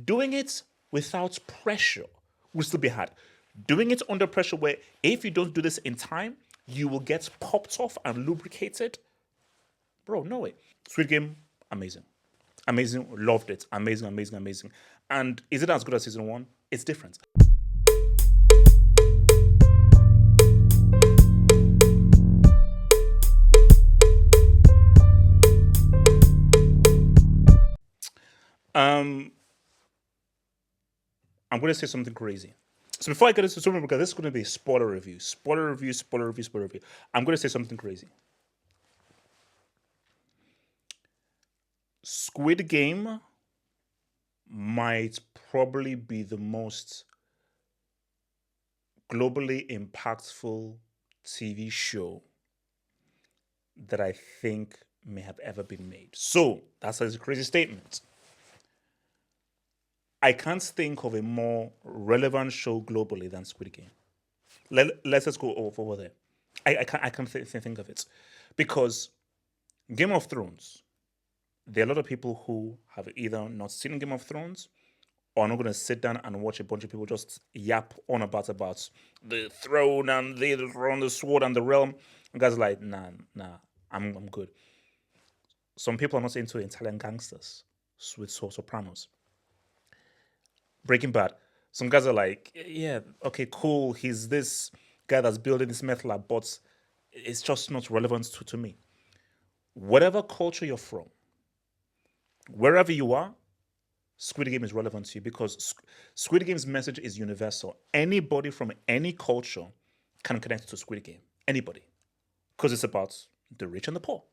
Doing it without pressure will still be hard. Doing it under pressure, where if you don't do this in time, you will get popped off and lubricated. Bro, no way. Squid Game, amazing. Amazing, loved it. Amazing, amazing, amazing. And is it as good as season one? It's different. Um, I'm going to say something crazy. So before I get into something, because this is going to be a spoiler review, spoiler review, spoiler review, spoiler review. I'm going to say something crazy. Squid Game might probably be the most globally impactful TV show that I think may have ever been made. So that's a crazy statement. I can't think of a more relevant show globally than Squid Game. Let's just go over there. I can't think of it because Game of Thrones. There are a lot of people who have either not seen Game of Thrones or not going to sit down and watch a bunch of people just yap on about the throne and the throne, the sword and the realm. And guys are like, nah, I'm good. Some people are not into Italian gangsters with sopranos. Breaking Bad. Some guys are like, yeah, okay, cool. He's this guy that's building this meth lab, but it's just not relevant to me. Whatever culture you're from, wherever you are, Squid Game is relevant to you because Squid Game's message is universal. Anybody from any culture can connect to Squid Game. Anybody. Because it's about the rich and the poor.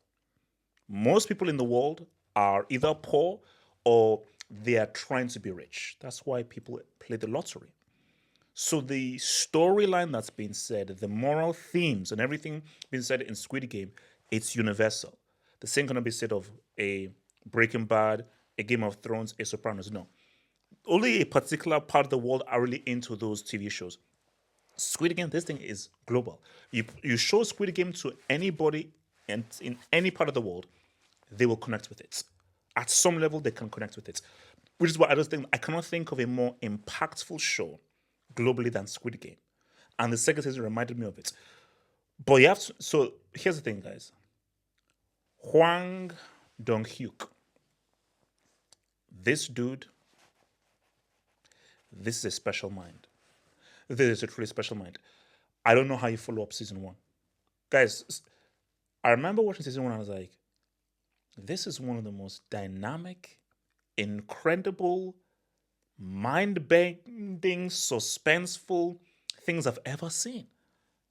Most people in the world are either poor or they are trying to be rich. That's why people play the lottery. So the storyline that's been said, the moral themes and everything being said in Squid Game, it's universal. The same gonna be said of a Breaking Bad, a Game of Thrones, a Sopranos. No. Only a particular part of the world are really into those TV shows. Squid Game, this thing is global. You show Squid Game to anybody and in any part of the world, they will connect with it. At some level, they can connect with it. Which is why I cannot think of a more impactful show globally than Squid Game. And the second season reminded me of it. But you have to, so here's the thing, guys. Hwang Dong-hyuk. This dude, this is a special mind. This is a truly special mind. I don't know how you follow up season one. Guys, I remember watching season one and I was like, this is one of the most dynamic, incredible, mind bending, suspenseful things I've ever seen.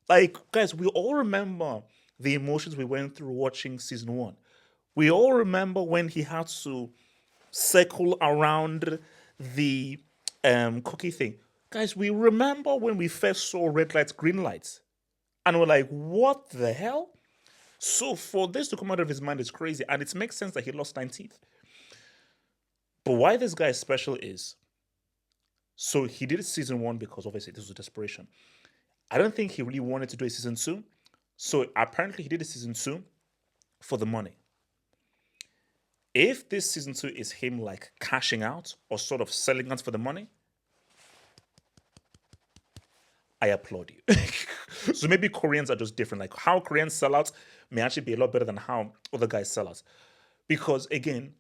Like, guys, we all remember the emotions we went through watching season one. We all remember when he had to circle around the cookie thing. Guys, we remember when we first saw red lights, green lights. And we're like, what the hell? So for this to come out of his mind is crazy. And it makes sense that he lost 9 teeth. But why this guy is special is, so he did season one because obviously this was desperation. I don't think he really wanted to do a season two. So apparently he did a season two for the money. If this season two is him like cashing out or sort of selling out for the money, I applaud you. So maybe Koreans are just different. Like how Koreans sell out may actually be a lot better than how other guys sell out. Because again,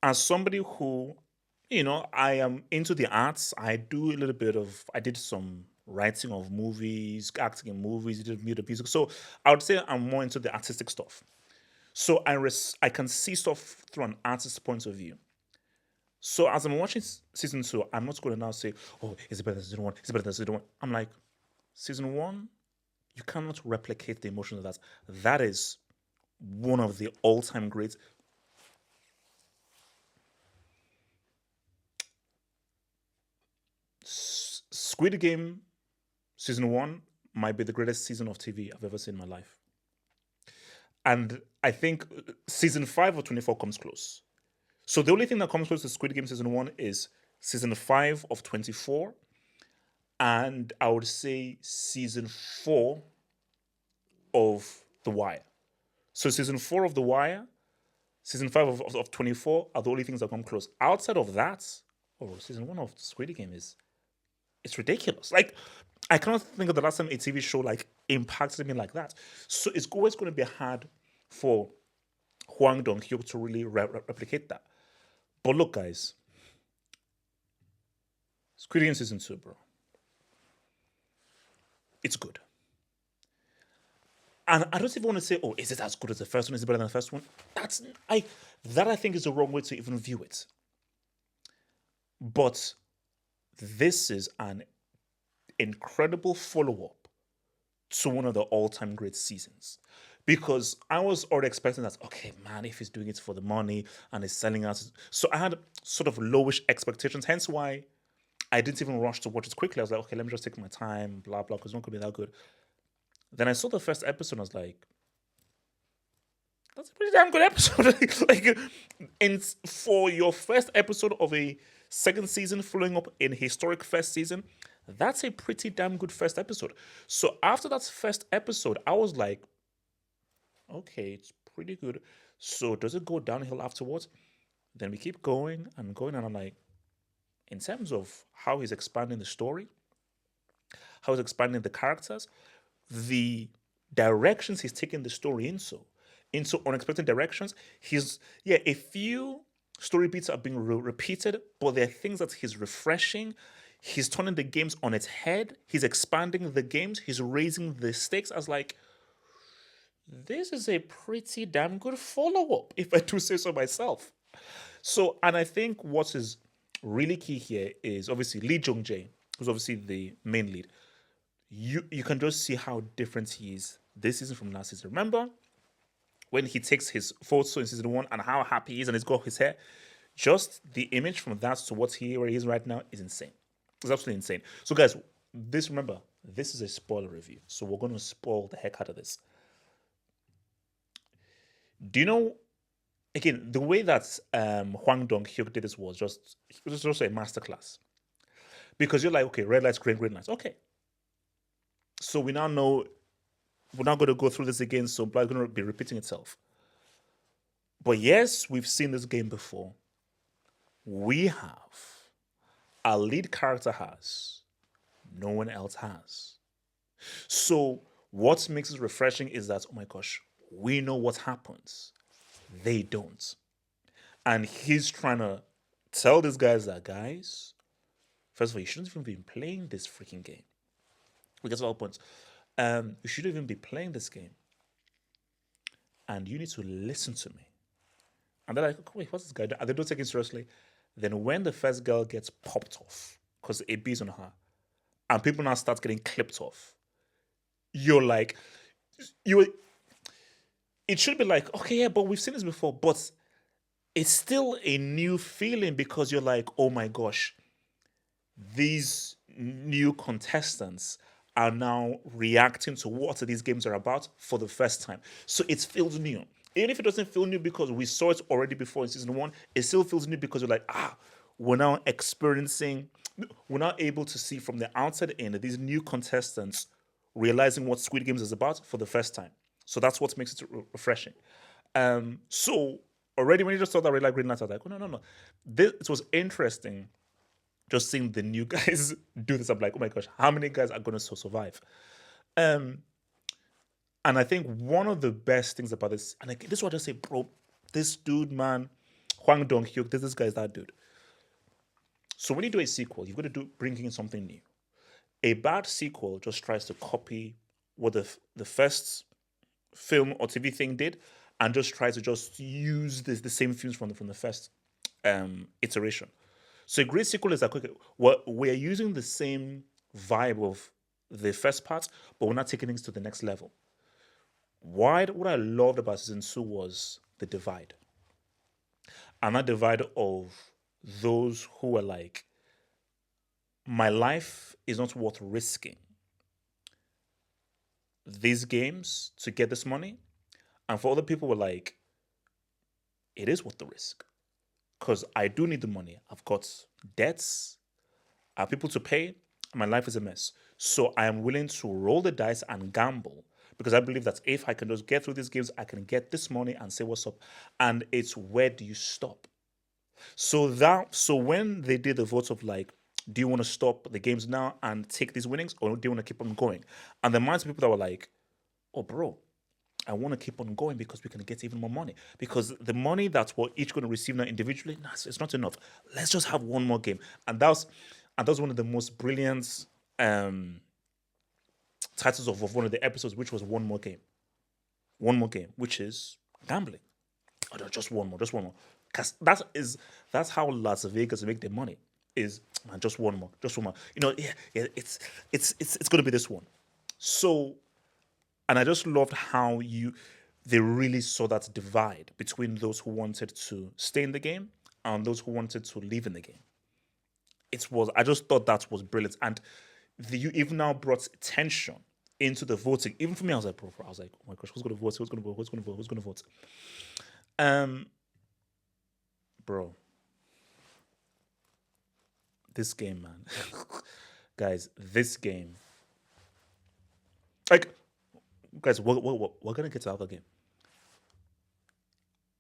as somebody who, I am into the arts, I did some writing of movies, acting in movies, did music. So I would say I'm more into the artistic stuff. So I can see stuff through an artist's point of view. So as I'm watching season two, I'm not going to now say, "Oh, is it better than season one? Is it better than season one?" I'm like, season one, you cannot replicate the emotion of that. That is one of the all-time greats. Squid Game season one might be the greatest season of TV I've ever seen in my life. And I think season five of 24 comes close. So the only thing that comes close to Squid Game season one is season five of 24. And I would say season four of The Wire. So season four of The Wire Season 5 of 24 are the only things that come close. Outside of that, season 1 of Squid Game is it's ridiculous. Like, I cannot think of the last time a TV show like impacted me like that. So it's always going to be hard for Hwang Dong-hyuk to really replicate that. But look, guys, Squid Game season 2, bro, it's good. And I don't even want to say, oh, is it as good as the first one? Is it better than the first one? I think is the wrong way to even view it. But this is an incredible follow-up to one of the all-time great seasons. Because I was already expecting that, okay, man, if he's doing it for the money and he's selling out. So I had sort of lowish expectations, hence why I didn't even rush to watch it quickly. I was like, okay, let me just take my time, blah, blah, because it's not going to be that good. Then I saw the first episode and I was like, that's a pretty damn good episode. For your first episode of a second season following up in historic first season, that's a pretty damn good first episode. So after that first episode, I was like, okay, it's pretty good. So does it go downhill afterwards? Then we keep going, and I'm like, in terms of how he's expanding the story, how he's expanding the characters, the directions he's taking the story into unexpected directions. A few story beats are being repeated, but there are things that he's refreshing. He's turning the games on its head. He's expanding the games. He's raising the stakes. I was like, this is a pretty damn good follow-up, if I do say so myself. So, and I think what is really key here is obviously Lee Jung-jae, who's obviously the main lead. You can just see how different he is this season from last season. Remember when he takes his photo in season 1 and how happy he is and he's got his hair? Just the image from that to where he is right now is insane. It's absolutely insane. So guys, remember, this is a spoiler review. So we're going to spoil the heck out of this. Do you know, again, the way that Hwang Dong-hyuk did this was just a masterclass. Because you're like, okay, red lights, green lights. Okay. So we now know we're not going to go through this again, so it's going to be repeating itself. But yes, we've seen this game before. We have. Our lead character has. No one else has. So what makes it refreshing is that, oh my gosh, we know what happens. They don't. And he's trying to tell these guys that, guys, first of all, you shouldn't even be playing this freaking game. We get to all points. You shouldn't even be playing this game. And you need to listen to me. And they're like, wait, what's this guy? And they don't take it seriously. Then when the first girl gets popped off, because it beats on her, and people now start getting clipped off, you're like, it should be like, okay, yeah, but we've seen this before. But it's still a new feeling because you're like, oh my gosh, these new contestants are now reacting to what these games are about for the first time. So it feels new. Even if it doesn't feel new because we saw it already before in season 1, it still feels new because you're like, we're now able to see from the outside in these new contestants realizing what Squid Games is about for the first time. So that's what makes it refreshing. So already when you just saw that red light, green light, I was like, oh, no. It was interesting just seeing the new guys do this. I'm like, oh my gosh, how many guys are going to survive? And I think one of the best things about this, and this is what I just say, bro, this dude, man, Hwang Dong-hyuk, this guy is that dude. So when you do a sequel, you've got to bring in something new. A bad sequel just tries to copy what the first film or TV thing did, and just tries to just use the same themes from the first iteration. So a great sequel is like, okay, we're using the same vibe of the first part, but we're not taking things to the next level. What I loved about season 2 was the divide. And that divide of those who were like, my life is not worth risking these games to get this money. And for other people were like, it is worth the risk. Because I do need the money. I've got debts, I have people to pay, and my life is a mess. So I am willing to roll the dice and gamble because I believe that if I can just get through these games, I can get this money and say what's up. And it's where do you stop? So when they did the votes of like, do you want to stop the games now and take these winnings, or do you want to keep on going? And the minds of people that were like, oh, bro, I want to keep on going because we can get even more money. Because the money that we're each going to receive now individually, nah, it's not enough. Let's just have one more game. And that was one of the most brilliant um, titles of one of the episodes, which was one more game. One more game, which is gambling. Oh, no, just one more, just one more. Because that's how Las Vegas make their money. Is man, just one more, just one more. Yeah, it's gonna be this one. So, and I just loved how they really saw that divide between those who wanted to stay in the game and those who wanted to leave in the game. I just thought that was brilliant, and you even now brought tension into the voting. Even for me, I was like, bro, I was like, oh my gosh, who's gonna vote? Who's gonna vote? Who's gonna vote? Who's gonna vote? Um, bro, this game, man, guys, this game, like, guys, we're gonna get to the other game.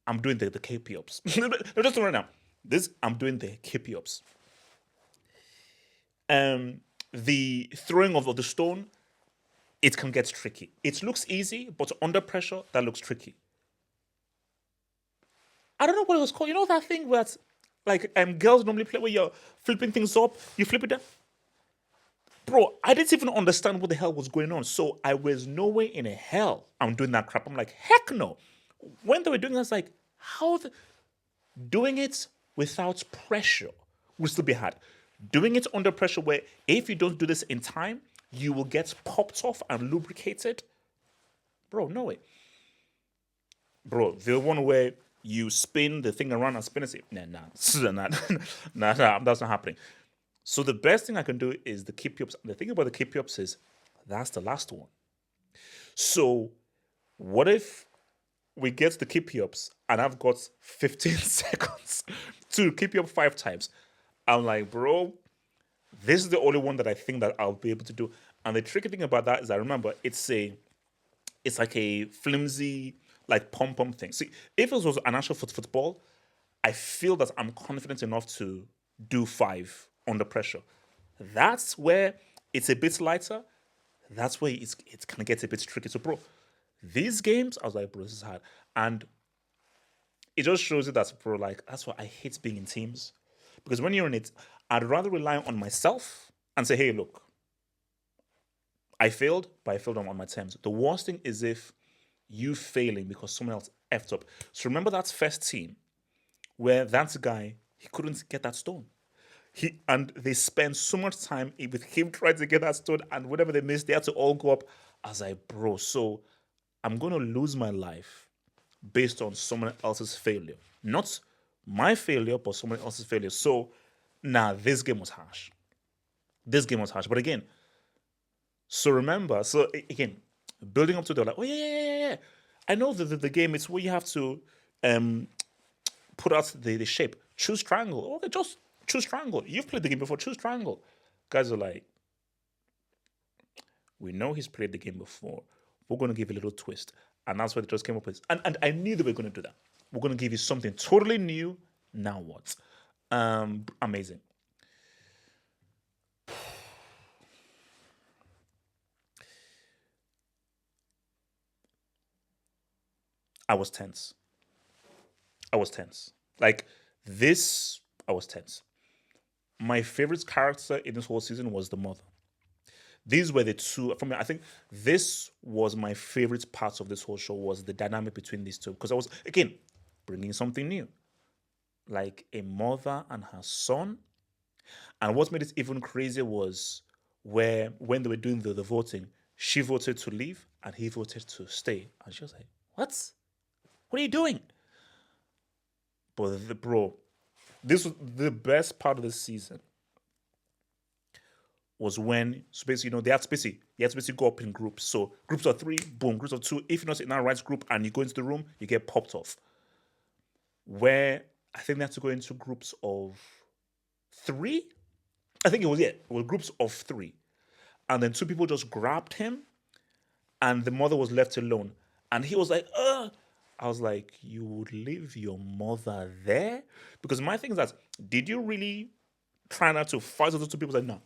I'm doing the KP ups. No, just right now. I'm doing the KP ups. The throwing of the stone, it can get tricky. It looks easy, but under pressure, that looks tricky. I don't know what it was called. You know that thing where it's like girls normally play where you're flipping things up, you flip it down. Bro, I didn't even understand what the hell was going on. So I was no way in hell I'm doing that crap. I'm like, heck no. When they were doing this, like, doing it without pressure will still be hard. Doing it under pressure, where if you don't do this in time, you will get popped off and lubricated. Bro, no way. Bro, the one where you spin the thing around and spin it, nah, nah, that's not happening. So the best thing I can do is the keep ups. The thing about the keep ups is that's the last one. So what if we get the keep ups and I've got 15 seconds to keep you up 5 times? I'm like, bro, this is the only one that I think that I'll be able to do. And the tricky thing about that is, I remember it's like a flimsy, like pom pom thing. See, if it was an actual football, I feel that I'm confident enough to do 5 under pressure. That's where it's a bit lighter. That's where it's gonna get a bit tricky. So, bro, these games, I was like, bro, this is hard, and it just shows you that, bro. Like, that's why I hate being in teams, because when you're in it, I'd rather rely on myself and say, hey, look, I failed, but I failed on my terms. The worst thing is if you failing because someone else effed up. So remember that first team where that guy, he couldn't get that stone. And they spent so much time with him trying to get that stone, and whatever they missed, they had to all go up. I was like, bro, so I'm gonna lose my life based on someone else's failure. Not my failure, but someone else's failure. So, nah, this game was harsh. This game was harsh. But again, so remember, again, building up to the like, oh yeah. I know the game, it's where you have to um put out the shape. Choose triangle. Okay, just choose triangle. You've played the game before, choose triangle. Guys are like, we know he's played the game before. We're gonna give a little twist. And that's what they just came up with. And I knew they were gonna do that. We're gonna give you something totally new. Now what? Amazing. I was tense. I was tense. Like this, I was tense. My favorite character in this whole season was the mother. These were the two. For me, I think this was my favorite part of this whole show, was the dynamic between these two, because I was, again, bringing something new, like a mother and her son. And what made it even crazier was where when they were doing the voting, she voted to leave and he voted to stay, and she was like, "What? What are you doing?" But bro, this was the best part of the season, was when, so basically, they had to basically, you have to basically go up in groups. So groups of 3, boom, groups of 2. If you're not in that right group and you go into the room, you get popped off. Where I think they had to go into groups of 3. I think it was, yeah, it was groups of 3. And then 2 people just grabbed him and the mother was left alone. And he was like, ugh. I was like, you would leave your mother there? Because my thing is that, did you really try not to fight with those two people? Like, no.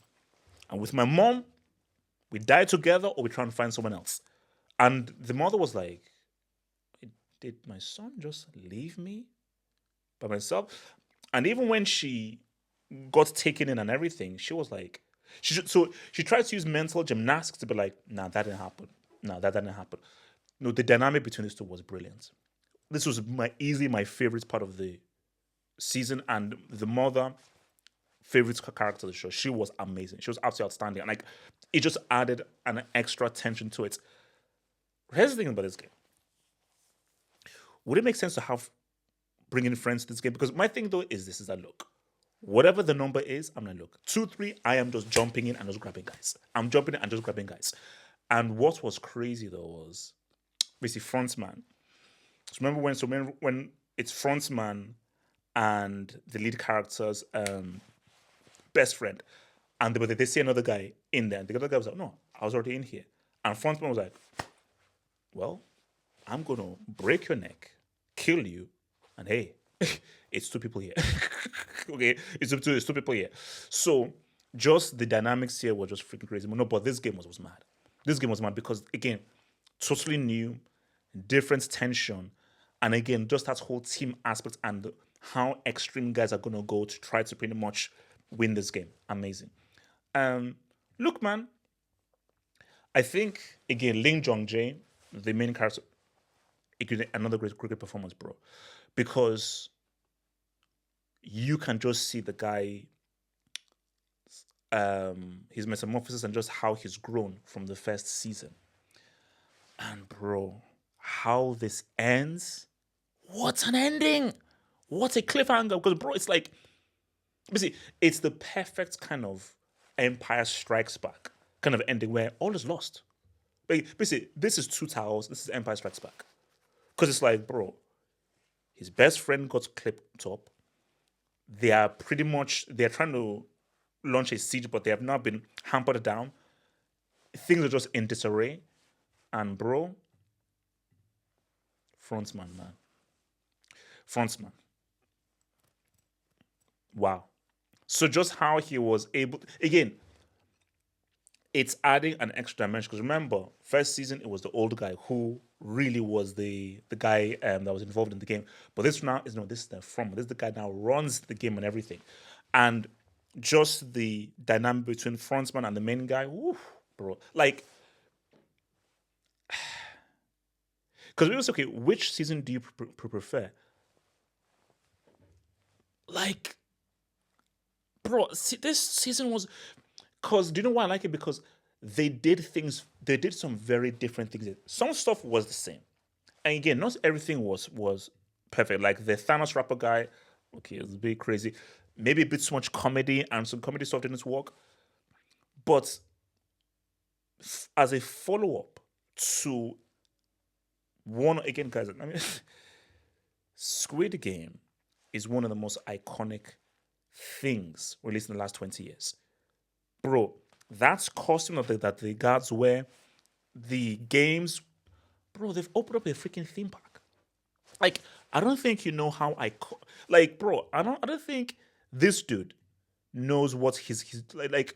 And with my mom, we die together or we try and find someone else. And the mother was like, did my son just leave me by myself? And even when she got taken in and everything, she was like, so she tried to use mental gymnastics to be like, nah, that didn't happen. Nah, that didn't happen. No, the dynamic between these two was brilliant. This was easily my favorite part of the season, and the mother favorite character of the show. She was amazing. She was absolutely outstanding, and like it just added an extra tension to it. Here's the thing about this game: would it make sense to have bring in friends to this game? Because my thing though is this: is that look, whatever the number is, I'm like, look, 2, 3. I am just jumping in and just grabbing guys. I'm jumping in and just grabbing guys. And what was crazy though was basically frontman. So remember when it's frontman and the lead character's best friend, and they see another guy in there, and the other guy was like, "No, I was already in here," and frontman was like, "Well, I'm gonna break your neck, kill you, and hey, it's two people here. Okay, it's two people here." So just the dynamics here were just freaking crazy. No, but this game was mad. This game was mad because again, totally new, different tension, and again, just that whole team aspect and how extreme guys are gonna go to try to pretty much win this game. Amazing. Um, Look, man, I think again, Ling Jong Jae, the main character, again, another great performance, bro, because you can just see the guy, his metamorphosis and just how he's grown from the first season. And bro, how this ends, what an ending! What a cliffhanger! Because bro, it's like, basically, it's the perfect kind of Empire Strikes Back kind of ending where all is lost. Basically, this is Two Towers. This is Empire Strikes Back. Because it's like, bro, his best friend got clipped up. They're trying to launch a siege, but they have not been hampered down. Things are just in disarray. And bro, frontman, man. Frontman. Wow. So just how he was able, again, it's adding an extra dimension. Because remember, first season it was the old guy who really was the guy that was involved in the game. But this now is no, this is the from this is the guy now runs the game and everything, and just the dynamic between frontman and the main guy, woo, bro. Like, because we was okay. Which season do you prefer? Like, bro, this season was. Cause do you know why I like it? Because they did things. They did some very different things. Some stuff was the same, and again, not everything was perfect. Like the Thanos rapper guy, okay, it was a bit crazy. Maybe a bit too much comedy, and some comedy stuff didn't work. But as a follow up to one again, guys, I mean, Squid Game is one of the most iconic things released in the last 20 years. Bro, that's costume that the guards wear, the games, bro, they've opened up a freaking theme park. Like, I don't think you know how like, bro, I don't think this dude knows what his like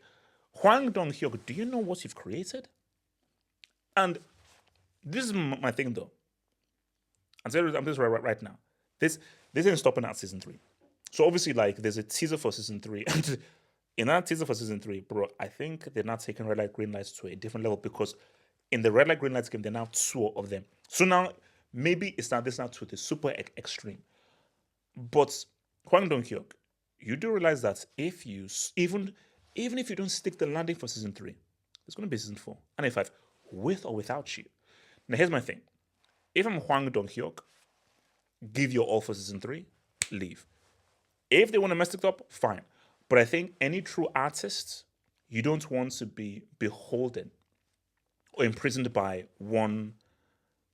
Hwang Dong Hyuk, do you know what you've created? And this is my thing though. I'm just right now. This isn't stopping at season 3. So obviously, like, there's a teaser for season 3, and in that teaser for season 3, bro, I think they're not taking red light, green lights to a different level because in the red light, green lights game, there are now 2 of them. So now maybe it's not this now to the super extreme. But Hwang Dong Hyuk, you do realize that if you even if you don't stick the landing for season 3, there's going to be season 4 and a 5 with or without you. Now here's my thing: if I'm Hwang Dong Hyuk, give your all for season 3, leave. If they want to mess it up, fine. But I think any true artist, you don't want to be beholden or imprisoned by one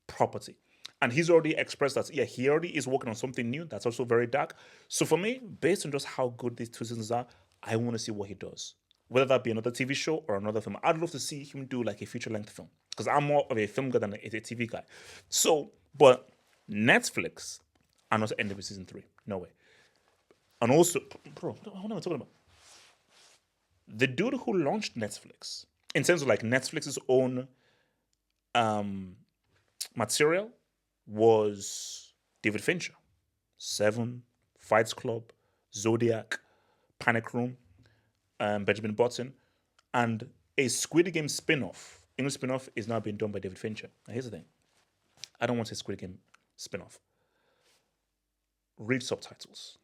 property. And he's already expressed that, yeah, he already is working on something new that's also very dark. So for me, based on just how good these 2 seasons are, I want to see what he does. Whether that be another TV show or another film. I'd love to see him do like a feature length film. because I'm more of a film guy than a TV guy. So, but Netflix are not ending with season 3. No way. And also, bro, what am I talking about? The dude who launched Netflix, in terms of like Netflix's own material, was David Fincher. Seven, Fight Club, Zodiac, Panic Room, Benjamin Button, and a Squid Game spin-off. English spin-off is now being done by David Fincher. Now here's the thing. I don't want a Squid Game spin-off. Read subtitles.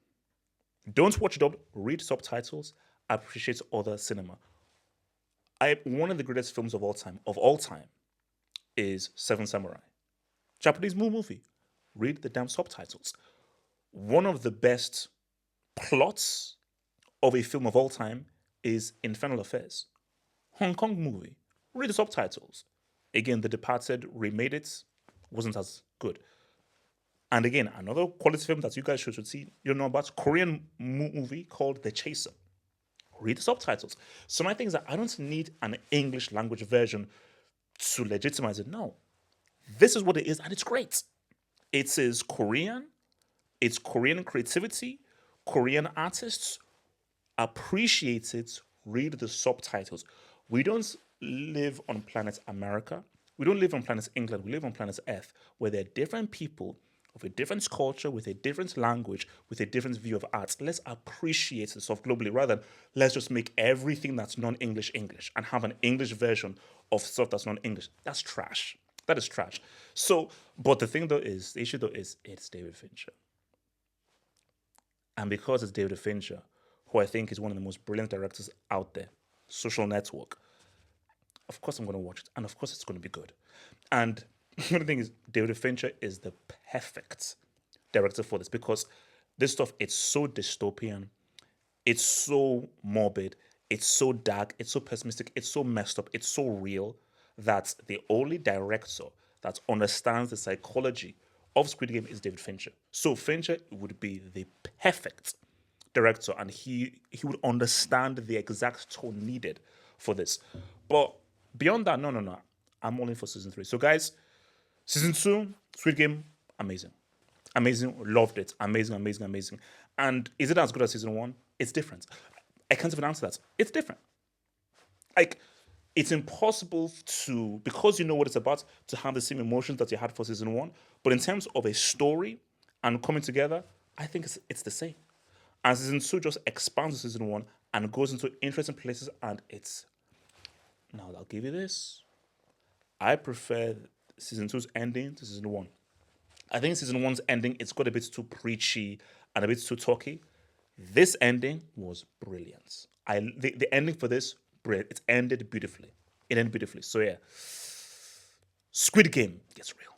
Don't watch dub, read subtitles, appreciate other cinema. One of the greatest films of all time, is Seven Samurai. Japanese movie. Read the damn subtitles. One of the best plots of a film of all time is Infernal Affairs. Hong Kong movie. Read the subtitles. Again, The Departed remade it. Wasn't as good. And again, another quality film that you guys should see, you know about, Korean movie called The Chaser. Read the subtitles. So my thing is that I don't need an English language version to legitimize it. No. This is what it is, and it's great. It is Korean. It's Korean creativity. Korean artists. Appreciate it. Read the subtitles. We don't live on planet America. We don't live on planet England. We live on planet Earth, where there are different people of a different culture, with a different language, with a different view of art. Let's appreciate the stuff globally rather than let's just make everything that's non-English English and have an English version of stuff that's non-English. That's trash. That is trash. So, but the issue though is it's David Fincher. And because it's David Fincher, who I think is one of the most brilliant directors out there, Social Network, of course I'm going to watch it. And of course it's going to be good. And the thing is, David Fincher is the perfect director for this because this stuff, it's so dystopian, it's so morbid, it's so dark, it's so pessimistic, it's so messed up, it's so real that the only director that understands the psychology of Squid Game is David Fincher. So Fincher would be the perfect director and he would understand the exact tone needed for this. But beyond that, no. I'm only for season 3. So guys, season 2, Squid Game, amazing. Amazing, loved it. Amazing. And is it as good as season 1? It's different. I can't even answer that. It's different. Like, it's impossible to, because you know what it's about, to have the same emotions that you had for season 1. But in terms of a story and coming together, I think it's the same. And season 2 just expands season 1 and goes into interesting places and it's... Now, I'll give you this. I prefer season 2's ending to season 1. I think season 1's ending, it's got a bit too preachy and a bit too talky. This ending was brilliant. The ending for this, brilliant. It ended beautifully. So yeah, Squid Game gets real.